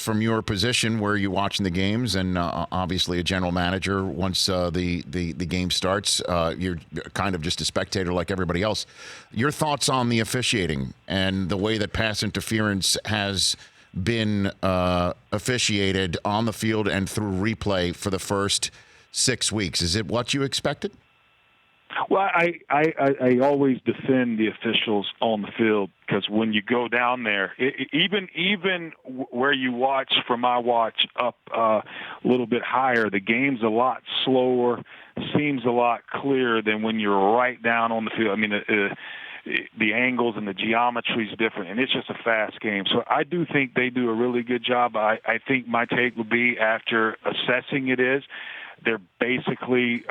from your position where you're watching the games and obviously a general manager, once the game starts, you're kind of just a spectator like everybody else. Your thoughts on the officiating and the way that pass interference has been officiated on the field and through replay for the first 6 weeks. Is it what you expected? Well, I always defend the officials on the field because when you go down there, even where you watch, from I watch up a little bit higher, the game's a lot slower, seems a lot clearer than when you're right down on the field. I mean, the angles and the geometry is different, and it's just a fast game. So I do think they do a really good job. I think my take would be, after assessing it, is they're basically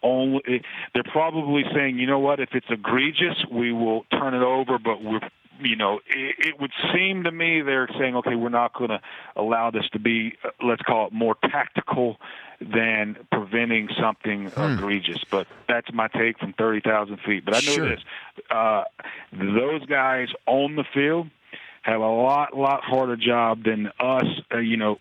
they're probably saying, you know what, if it's egregious, we will turn it over, but it would seem to me they're saying, okay, we're not going to allow this to be, let's call it, more tactical than preventing something egregious. But that's my take from 30,000 feet. But I know this. Those guys on the field have a lot harder job than us,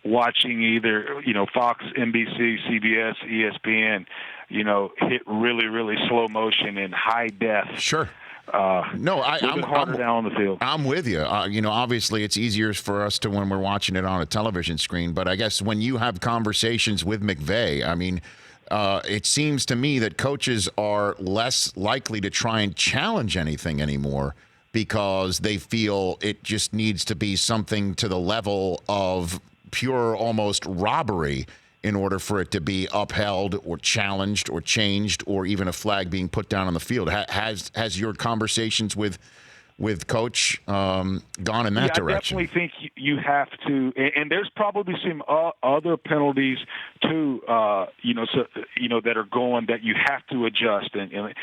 watching either, Fox, NBC, CBS, ESPN, hit really, really slow motion in high def. Sure. I'm down on the field. I'm with you. Obviously it's easier for us when we're watching it on a television screen, but I guess when you have conversations with McVay, it seems to me that coaches are less likely to try and challenge anything anymore because they feel it just needs to be something to the level of pure almost robbery in order for it to be upheld or challenged or changed, or even a flag being put down on the field. Has your conversations with Coach gone in that direction? I definitely think you have to, and there's probably some other penalties too, that are going that you have to adjust, and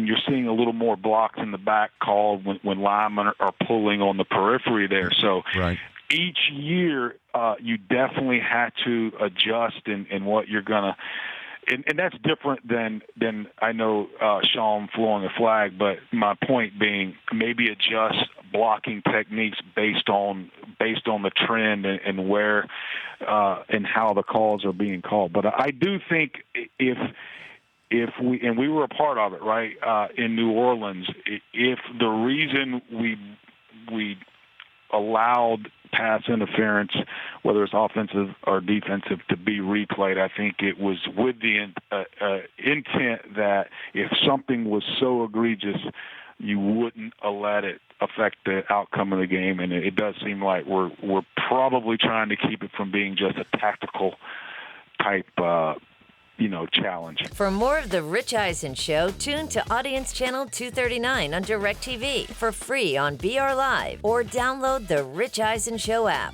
you're seeing a little more blocks in the back called when linemen are pulling on the periphery there. So right. Each year, you definitely had to adjust in what you're gonna. And that's different than I know Sean flowing a flag, but my point being, maybe adjust blocking techniques based on the trend and where and how the calls are being called. But I do think if we were a part of it, right, in New Orleans, if the reason we allowed pass interference, whether it's offensive or defensive, to be replayed, I think it was with the intent that if something was so egregious, you wouldn't let it affect the outcome of the game. And it does seem like we're probably trying to keep it from being just a tactical type challenge. For more of The Rich Eisen Show, tune to Audience Channel 239 on DirecTV for free on BR Live, or download the Rich Eisen Show app.